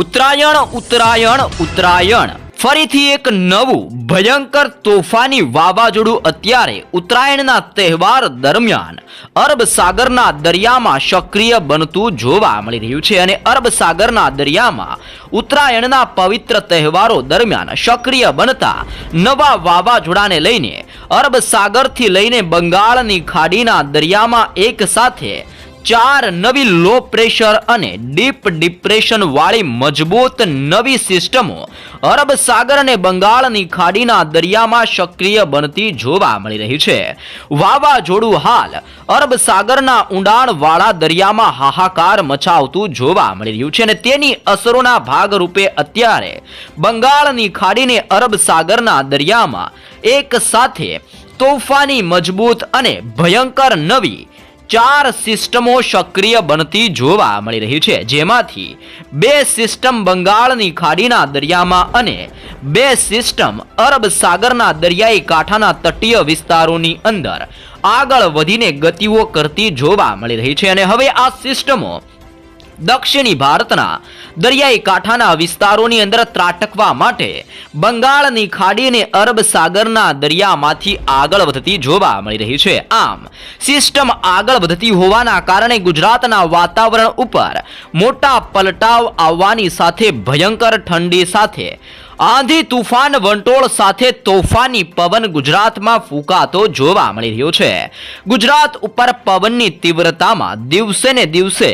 ઉત્તરાયણ ઉત્તરાયણ ઉત્તરાયણ ફરીથી એક નવું ભયંકર તોફાની વાવાઝોડું અત્યારે ઉત્તરાયણના તહેવાર દરમિયાન અરબ સાગરના દરિયામાં સક્રિય બનતું જોવા મળી રહ્યું છે અને અરબ સાગરના દરિયામાં ઉત્તરાયણના પવિત્ર તહેવારો દરમિયાન સક્રિય બનતા નવા વાવાઝોડાને લઈને અરબ સાગરથી લઈને બંગાળની ખાડીના દરિયામાં એક સાથે 4 નવી લો પ્રેશર અને ડીપ ડિપ્રેશન વાળી મજબૂત નવી સિસ્ટમો અરબ સાગર અને બંગાળની ખાડીના દરિયામાં સક્રિય બનતી જોવા મળી રહી છે. વાવાઝોડું હાલ અરબ સાગરના ઊંડાણવાળા દરિયામાં હાહાકાર મચાવતું જોવા મળી રહ્યું છે અને તેની અસરોના ભાગરૂપે અત્યારે બંગાળની ખાડીને અરબ સાગરના દરિયામાં એક સાથે તોફાની મજબૂત અને ભયંકર નવી 4 સિસ્ટમો સક્રિય બનતી જોવા મળી રહી છે, જેમાંથી 2 સિસ્ટમ બંગાળની ખાડીના દરિયામાં અને 2 સિસ્ટમ અરબ સાગરના દરિયાઈ કાંઠાના તટીય વિસ્તારોની અંદર આગળ વધીને ગતિઓ કરતી જોવા મળી રહી છે અને હવે આ સિસ્ટમો દક્ષિણી ભારતના દરિયાઈ કાંઠાના વિસ્તારોની અંદર ત્રાટકવા માટે બંગાળની ખાડીને અરબ સાગરના દરિયામાંથી આગળ વધતી જોવા મળી રહી છે. આમ સિસ્ટમ આગળ વધતી હોવાના કારણે ગુજરાતના વાતાવરણ ઉપર મોટા પલટાવ આવવાની સાથે ભયંકર ઠંડી સાથે આંધી તુફાન વંટોળ સાથે તોફાની પવન ગુજરાતમાં ફૂંકાતો જોવા મળી રહ્યો છે. ગુજરાત ઉપર પવનની તીવ્રતામાં દિવસે ને દિવસે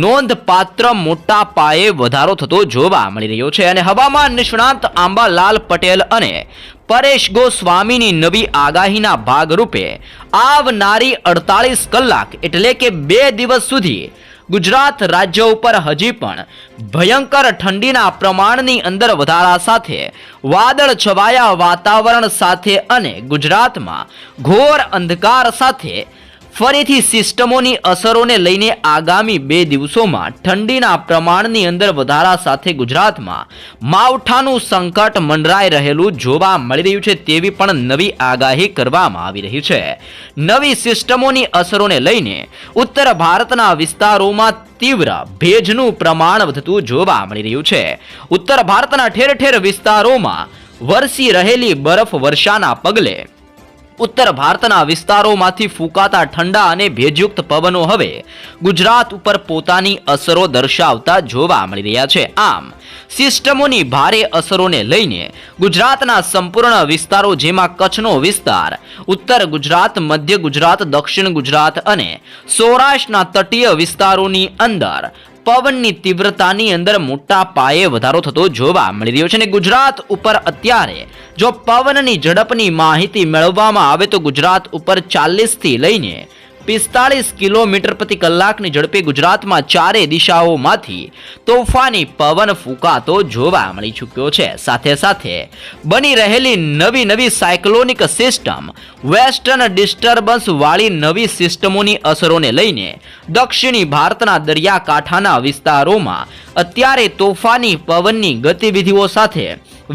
નોંધપાત્ર મોટા પાયે વધારો થતો જોવા મળી રહ્યો છે અને હવામાન નિષ્ણાંત આંબાલાલ પટેલ અને પરેશ ગોસ્વામીની નવી આગાહીના ભાગરૂપે આવનારી 48 કલાક એટલે કે 2 દિવસ સુધી ગુજરાત રાજ્ય ઉપર હજી પણ ભયંકર ઠંડીના પ્રમાણની અંદર વધારા સાથે વાદળ છવાયા વાતાવરણ સાથે અને ગુજરાતમાં ઘોર અંધકાર સાથે ફરીથી સિસ્ટમોની અસરોને લઈને આગામી 2 દિવસોમાં ઠંડીના પ્રમાણની અંદર વધારા સાથે ગુજરાતમાં માવઠાનું સંકટ મંડરાઈ રહેલું જોવા મળી રહ્યું છે તેવી પણ નવી આગાહી કરવામાં આવી રહી છે. નવી સિસ્ટમોની અસરોને લઈને ઉત્તર ભારતના વિસ્તારોમાં તીવ્ર ભેજનું પ્રમાણ વધતું જોવા મળી રહ્યું છે. ઉત્તર ભારતના ઠેર ઠેર વિસ્તારોમાં વરસી રહેલી બરફ વર્ષાના પગલે ઉત્તર ભારતના વિસ્તારોમાંથી ફૂંકાતા ઠંડા અને ભેજયુક્ત પવનો હવે ગુજરાત ઉપર પોતાની અસરો દર્શાવતા જોવા મળી રહ્યા છે. આમ સિસ્ટમોની ભારે અસરોને લઈને ગુજરાતના સંપૂર્ણ વિસ્તારો જેમાં કચ્છનો વિસ્તાર, ઉત્તર ગુજરાત, મધ્ય ગુજરાત, દક્ષિણ ગુજરાત અને સૌરાષ્ટ્રના તટીય વિસ્તારોની અંદર પવનની તીવ્રતાની અંદર મોટા પાયે વધારો થતો જોવા મળી રહ્યો છે અને ગુજરાત ઉપર અત્યારે જો પવનની ઝડપની માહિતી મેળવવામાં આવે તો ગુજરાત ઉપર 40 થી લઈને 45 કિલોમીટર પ્રતિ કલાકની ઝડપે ગુજરાતમાં 4 દિશાઓમાંથી તોફાની પવન ફૂંકાતો જોવા મળી ચૂક્યો છે. સાથે સાથે બની રહેલી નવી સાયક્લોનિક સિસ્ટમ, વેસ્ટર્ન ડિસ્ટર્બન્સ વાળી નવી સિસ્ટમોની અસરોને લઈને દક્ષિણી ભારતના દરિયાકાંઠાના વિસ્તારોમાં અત્યારે તોફાની પવનની ગતિવિધિઓ સાથે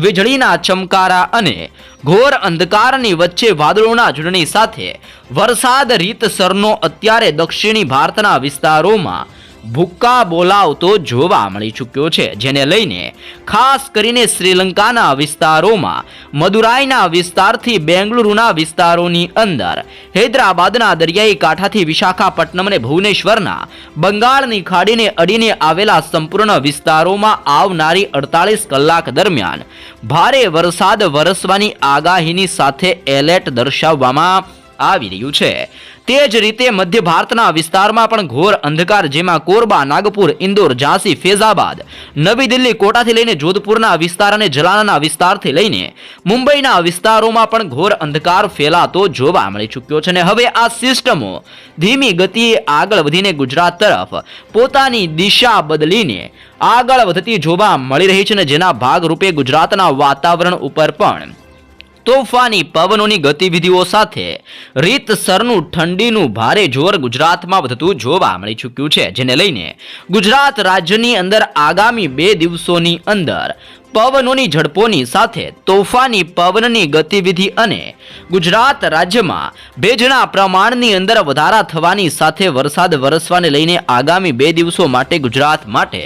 વીજળીના ચમકારા અને ઘોર અંધકારની વચ્ચે વાદળોના ઝુંડની સાથે વરસાદ રીતસરનો અત્યારે દક્ષિણી ભારતના વિસ્તારોમાં ભૂક્કા બોલાવતો જોવા મળી ચૂક્યો છે, જેને લઈને ખાસ કરીને શ્રીલંકાના વિસ્તારોમાં, મદુરાઈના વિસ્તારથી બેંગલુરુના વિસ્તારોની અંદર, હૈદરાબાદના દરિયાઈ કાંઠાથી વિશાખાપટ્ટનમ અને ભુવનેશ્વરના બંગાળની ખાડીને અડીને આવેલા સંપૂર્ણ વિસ્તારોમાં આવનારી 48 કલાક દરમિયાન ભારે વરસાદ વરસવાની આગાહીની સાથે એલર્ટ દર્શાવવામાં આવી રહ્યું છે. તે જ રીતે મધ્ય ભારતના વિસ્તારમાં પણ ઘોર અંધકાર, જેમાં કોરબા, નાગપુર, ઇન્દોર, ઝાંસી, ફૈઝાબાદ, નવી દિલ્હી, કોટાથી લઈને જોધપુરના વિસ્તાર અને જલાલાના વિસ્તારથી લઈને મુંબઈના વિસ્તારોમાં પણ ઘોર અંધકાર ફેલાતો જોવા મળી ચૂક્યો છે અને હવે આ સિસ્ટમો ધીમી ગતિએ આગળ વધીને ગુજરાત તરફ પોતાની દિશા બદલીને આગળ વધતી જોવા મળી રહી છે અને જેના ભાગરૂપે ગુજરાતના વાતાવરણ ઉપર પણ તોફાની પવનોની ગતિવિધિઓ સાથે રીતસરનું ઠંડીનું ભારે જોર ગુજરાતમાં વધતું જોવા મળી ચૂક્યું છે, જેને લઈને ગુજરાત રાજ્યની અંદર આગામી 2 દિવસોની અંદર પવનોની ઝડપોની સાથે તોફાની પવનની ગતિવિધિ અને ગુજરાત રાજ્યમાં ભેજના પ્રમાણની અંદર વધારા થવાની સાથે વરસાદ વરસવાને લઈને આગામી 2 દિવસો માટે ગુજરાત માટે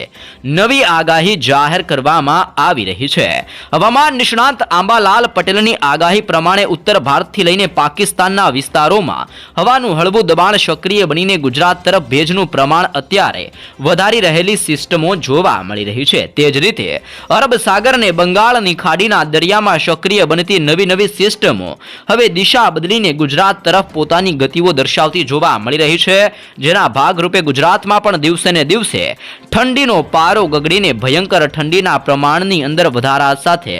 નવી આગાહી જાહેર કરવામાં આવી રહી છે. હવામાન નિષ્ણાંત આંબાલાલ પટેલની આગાહી પ્રમાણે ઉત્તર ભારતથી લઈને પાકિસ્તાનના વિસ્તારોમાં હવાનું હળવું દબાણ સક્રિય બનીને ગુજરાત તરફ ભેજનું પ્રમાણ અત્યારે વધારી રહેલી સિસ્ટમો જોવા મળી રહી છે. તે જ રીતે અરબ સાગર અને બંગાળની ખાડીના દરિયામાં સક્રિય બનતી નવી સિસ્ટમો હવે દિશા બદલીને ગુજરાત તરફ પોતાની ગતિઓ દર્શાવતી જોવા મળી રહી છે, જેના ભાગરૂપે ગુજરાતમાં પણ દિવસે ને દિવસે ઠંડીનો પારો ગગડીને ભયંકર ઠંડીના પ્રમાણની અંદર વધારા સાથે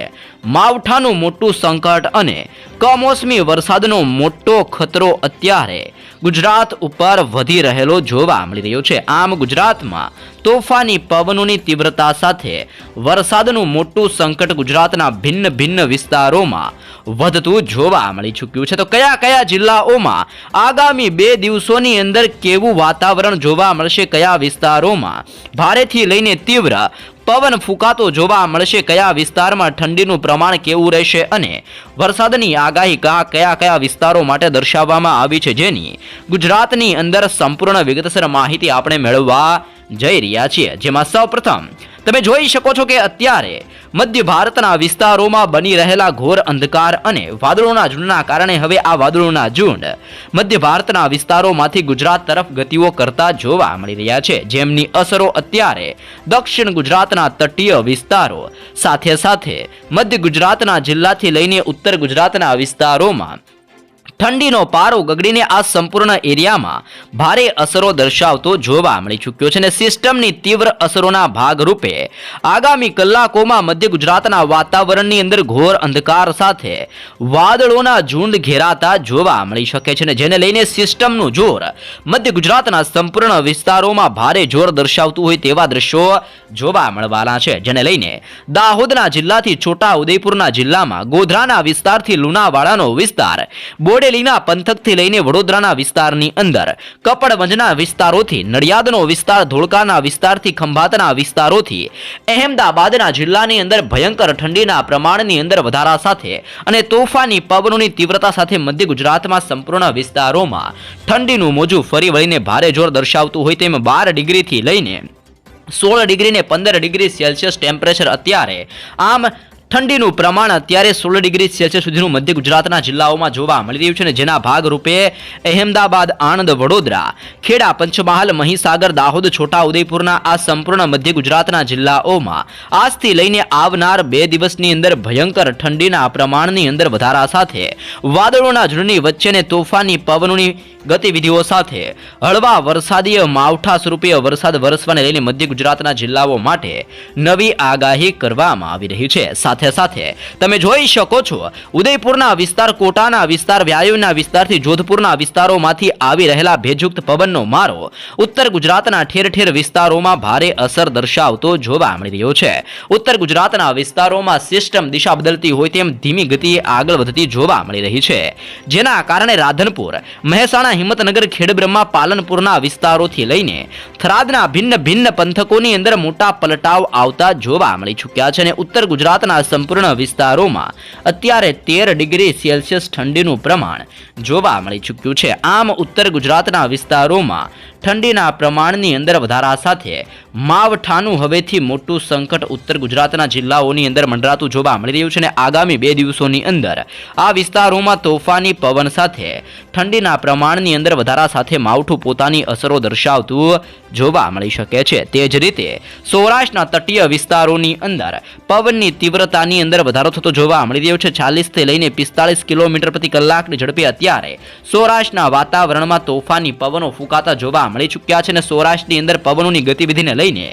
માવઠાનું મોટું સંકટ અને કમોસમી વરસાદનો મોટો ખતરો અત્યારે ગુજરાત ઉપર વધી રહેલો જોવા મળી રહ્યો છે. આમ ગુજરાતમાં તોફાની પવનોની તીવ્રતા સાથે વરસાદનું મોટું સંકટ ગુજરાતના ભિન્ન વિસ્તારોમાં વધતું જોવા મળી ચૂક્યું છે. તો કયા કયા જિલ્લાઓમાં આગામી 2 દિવસોની અંદર કેવું વાતાવરણ જોવા મળશે, કયા વિસ્તારોમાં ભારેથી લઈને તીવ્ર પવન ફૂંકાતો જોવા મળશે, કયા વિસ્તારમાં ઠંડીનું પ્રમાણ કેવું રહેશે અને વરસાદની આગાહી કયા વિસ્તારો માટે દર્શાવવામાં આવી છે, જેની ગુજરાતની અંદર સંપૂર્ણ વિગતસર માહિતી આપણે મેળવવા જઈ રહ્યા છીએ. જેમાં સૌપ્રથમ તમે જોઈ શકો છો કે અત્યારે મધ્ય ભારતના વિસ્તારોમાં બની રહેલા ઘોર અંધકાર અને વાદળોના ઝુંડના કારણે હવે આ વાદળોના ઝુંડ મધ્ય ભારતના વિસ્તારોમાંથી ગુજરાત તરફ ગતિઓ કરતા જોવા મળી રહ્યા છે, જેમની અસરો અત્યારે દક્ષિણ ગુજરાતના તટીય વિસ્તારો સાથે મધ્ય ગુજરાતના જિલ્લાથી લઈને ઉત્તર ગુજરાતના વિસ્તારોમાં ઠંડીનો પારો ગગડીને આ સંપૂર્ણ એરિયામાં ભારે અસરો દર્શાવતો જોવા મળી ચૂક્યો છે અને સિસ્ટમની તીવ્ર અસરોના ભાગરૂપે આગામી કલાકોમાં મધ્ય ગુજરાતના વાતાવરણની અંદર ઘોર અંધકાર સાથે વાદળોના ઝુંડ ઘેરાતા જોવા મળી શકે છે, જેને લઈને સિસ્ટમનું જોર મધ્ય ગુજરાતના સંપૂર્ણ વિસ્તારોમાં ભારે જોર દર્શાવતું હોય તેવા દ્રશ્યો જોવા મળવાના છે, જેને લઈને દાહોદના જિલ્લાથી છોટા ઉદેપુરના જિલ્લામાં, ગોધરાના વિસ્તારથી લુણાવાડાનો વિસ્તાર, બોડેલીના પંથકથી લઈને વડોદરાના વિસ્તારની અંદર, કપડવંજના વિસ્તારોથી નડિયાદનો વિસ્તાર, ધોળકાના વિસ્તારથી ખંભાતના વિસ્તારોથી અહેમદાબાદના જિલ્લાની અંદર ભયંકર ઠંડીના પ્રમાણની અંદર વધારા સાથે અને તોફાની પવનોની તીવ્રતા સાથે મધ્ય ગુજરાતમાં સંપૂર્ણ વિસ્તારોમાં ઠંડીનું મોજું ફરી વળીને ભારે જોર દર્શાવતું હોય તેમ 12 ડિગ્રીથી લઈને 16 ડિગ્રી ને 15 ડિગ્રી સેલ્સિયસ ટેમ્પરેચર અત્યારે આમ ઠંડીનું પ્રમાણ અત્યારે 16 ડિગ્રી સેલ્સિયસ સુધીનું મધ્ય ગુજરાતના જિલ્લાઓમાં જોવા મળી રહ્યું છે, જેના ભાગરૂપે અહેમદાબાદ, આણંદ, વડોદરા, ખેડા, પંચમહાલ, મહીસાગર, દાહોદ, છોટા ઉદેપુરના આ સંપૂર્ણ મધ્ય ગુજરાતના જિલ્લાઓમાં આજથી લઈને આવનાર 2 દિવસની અંદર ભયંકર ઠંડીના પ્રમાણની અંદર વધારા સાથે વાદળોના ઝુંડની વચ્ચેને તોફાની પવનોની ગતિવિધિઓ સાથે હળવા વરસાદીય માવઠા સ્વરૂપે વરસાદ વરસવાને લઈને મધ્ય ગુજરાતના જિલ્લાઓ માટે નવી આગાહી કરવામાં આવી રહી છે. સાથે તમે જોઈ શકો છો ઉદયપુરના વિસ્તાર, કોટાના વિસ્તાર, વ્યાયુના વિસ્તારથી જોધપુરના વિસ્તારોમાંથી આવી રહેલા ભેજયુક્ત પવનનો મારો ઉત્તર ગુજરાતના ઠેર વિસ્તારોમાં ભારે અસર દર્શાવતો જોવા મળી રહ્યો છે. ઉત્તર ગુજરાતના વિસ્તારોમાં સિસ્ટમ દિશા બદલતી હોય તેમ ધીમી ગતિએ આગળ વધતી જોવા મળી રહી છે, જેના કારણે રાધનપુર, મહેસાણા, હિંમતનગર, ખેડબ્રહ્મા, પાલનપુરના વિસ્તારોથી લઈને થરાદના ભિન્ન પંથકોની અંદર મોટા પલટાવ આવતા જોવા મળી ચૂક્યા છે અને ઉત્તર ગુજરાતના સંપૂર્ણ વિસ્તારોમાં અત્યારે 13 ડિગ્રી સેલ્સિયસ ઠંડીનું પ્રમાણ જોવા મળી ચૂક્યું છે. આમ ઉત્તર ગુજરાતના વિસ્તારોમાં ઠંડીના પ્રમાણની અંદર વધારા સાથે માવઠાનું હવેથી મોટું સંકટ ઉત્તર ગુજરાતના જિલ્લાઓની અંદર મંડરાતું જોવા મળી રહ્યું છે અને આગામી 2 દિવસોની અંદર આ વિસ્તારોમાં તોફાની પવન સાથે ઠંડીના પ્રમાણની અંદર વધારા સાથે માવઠું પોતાની અસરો દર્શાવતું જોવા મળી શકે છે. તે જ રીતે સૌરાષ્ટ્રના તટીય વિસ્તારોની અંદર પવનની તીવ્રતાની અંદર વધારો થતો જોવા મળી રહ્યો છે. 40 થી લઈને 45 કિલોમીટર પ્રતિ કલાકની ઝડપે અત્યારે સૌરાષ્ટ્રના વાતાવરણમાં તોફાની પવનો ફૂંકાતા જોવા મળી ચૂક્યા છે અને સૌરાષ્ટ્રની અંદર પવનોની ગતિવિધિને લઈને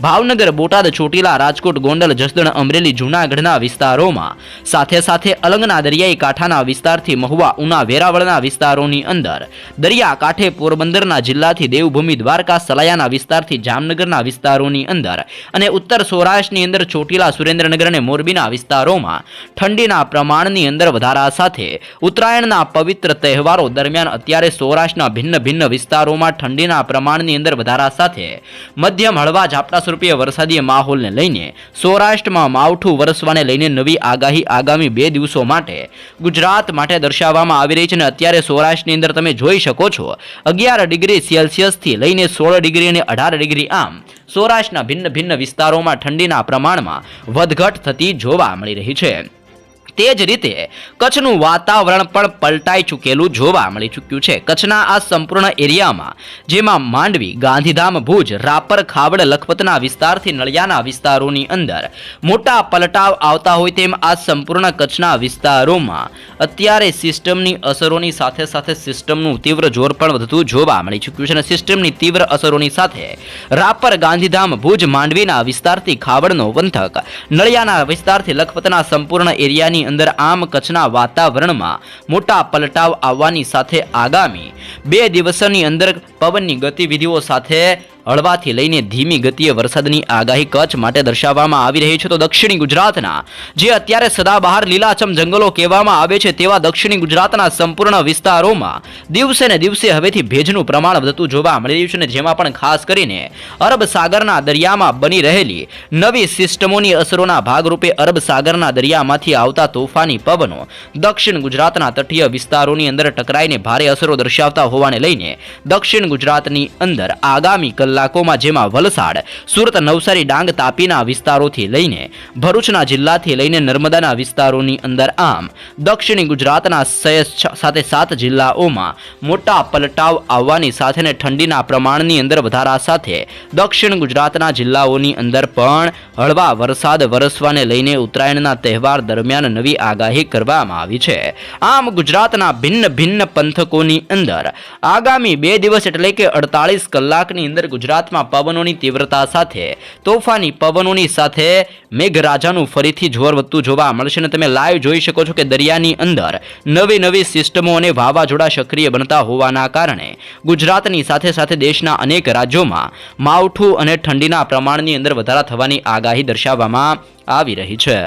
ભાવનગર, બોટાદ, ચોટીલા, રાજકોટ, ગોંડલ, જસદણ, અમરેલી, જૂનાગઢના વિસ્તારોમાં સાથે અલંગના દરિયાઈ કાંઠાના વિસ્તારથી મહુવા, ઉના, વેરાવળના વિસ્તારોની અંદર, દરિયા કાંઠે પોરબંદરના જિલ્લાથી દેવભૂમિ, દ્વારકા, સલાયાના વિસ્તારથી જામનગરના વિસ્તારોની અંદર અને ઉત્તર સૌરાષ્ટ્રની અંદર ચોટીલા, સુરેન્દ્રનગર અને મોરબીના વિસ્તારોમાં ઠંડીના પ્રમાણની અંદર વધારા સાથે ઉત્તરાયણના પવિત્ર તહેવારો દરમિયાન અત્યારે સૌરાષ્ટ્રના ભિન્ન વિસ્તારોમાં ઠંડી ઠંડીના પ્રમાણની અંદર વધારા સાથે મધ્યમ હળવા ઝાપટા સ્વરૂપે વરસાદી માહોલને લઈને સૌરાષ્ટ્રમાં માવઠું વરસવાને લઈને નવી આગાહી આગામી 2 દિવસો માટે ગુજરાત માટે દર્શાવવામાં આવી રહી છે અને અત્યારે સૌરાષ્ટ્રની અંદર તમે જોઈ શકો છો 11 ડિગ્રી સેલ્સિયસથી લઈને 16 ડિગ્રી અને 18 ડિગ્રી આમ સૌરાષ્ટ્રના ભિન્ન વિસ્તારોમાં ઠંડીના પ્રમાણમાં વધઘટ થતી જોવા મળી રહી છે। તે જ રીતે કચ્છનું વાતાવરણ પણ પલટાઈ ચૂકેલું જોવા મળી ચૂક્યું છે। કચ્છના આ સંપૂર્ણ એરિયામાં જેમાં માંડવી, ગાંધીધામ, ભુજ, રાપર, ખાવડ, લખપતના વિસ્તારથી નળિયાના વિસ્તારોની અંદર મોટા પલટાવ આવતા હોય તેમ આ સંપૂર્ણ કચ્છના વિસ્તારોમાં અત્યારે સિસ્ટમની અસરોની સાથે સાથે સિસ્ટમનું તીવ્ર જોર પણ વધતું જોવા મળી ચૂક્યું છે અને સિસ્ટમની તીવ્ર અસરોની સાથે રાપર, ગાંધીધામ, ભુજ, માંડવીના વિસ્તારથી ખાવડનો પંથક, નળિયાના વિસ્તારથી લખપતના સંપૂર્ણ એરિયાની અંદર આમ કચ્છના વાતાવરણમાં મોટા પલટાવ આવવાની સાથે આગામી 2 દિવસની અંદર પવનની ગતિવિધિઓ સાથે હળવાથી લઈને ધીમી ગતિએ વરસાદની આગાહી કચ્છ માટે દર્શાવવામાં આવી રહી છે। તો દક્ષિણી ગુજરાતના જે અત્યારે સદાબહાર લીલાછમ જંગલો કહેવામાં આવે છે તેવા દક્ષિણી ગુજરાતના સંપૂર્ણ વિસ્તારોમાં દિવસે ને દિવસે હવેથી ભેજનું પ્રમાણ વધતું જોવા મળી રહ્યું છે અને જેમાં પણ ખાસ કરીને અરબ સાગરના દરિયામાં બની રહેલી નવી સિસ્ટમોની અસરોના ભાગરૂપે અરબ સાગરના દરિયામાંથી આવતા તોફાની પવનો દક્ષિણ ગુજરાતના તટીય વિસ્તારોની અંદર ટકરાઈને ભારે અસરો દર્શાવતા હોવાને લઈને દક્ષિણ ગુજરાતની અંદર આગામી કલાકોમાં જેમાં વલસાડ, સુરત, નવસારી, ડાંગ, તાપીના વિસ્તારોથી લઈને ભરૂચના જિલ્લાથી લઈને નર્મદાના વિસ્તારોની અંદર આમ દક્ષિણી ગુજરાતના 7 જિલ્લાઓમાં મોટા પલટાવ આવવાની સાથે ઠંડીના પ્રમાણની અંદર વધારા સાથે દક્ષિણ ગુજરાતના જિલ્લાઓની અંદર પણ હળવા વરસાદ વરસવાને લઈને ઉત્તરાયણના તહેવાર દરમિયાન નવી આગાહી કરવામાં આવી છે। આમ ગુજરાતના ભિન્ન પંથકોની અંદર આગામી 2 દિવસ એટલે કે 48 કલાકની અંદર ગુજરાતમાં પવનોની તીવ્રતા સાથે તોફાની પવનોની સાથે મેઘરાજાનું ફરીથી જોર વધતું જોવા મળશે અને તમે લાઈવ જોઈ શકો છો કે દરિયાની અંદર નવી સિસ્ટમો અને વાવાઝોડા સક્રિય બનતા હોવાના કારણે ગુજરાતની સાથે સાથે દેશના અનેક રાજ્યોમાં માવઠું અને ઠંડીના પ્રમાણની અંદર વધારા થવાની આગાહી દર્શાવવામાં આવી રહી છે।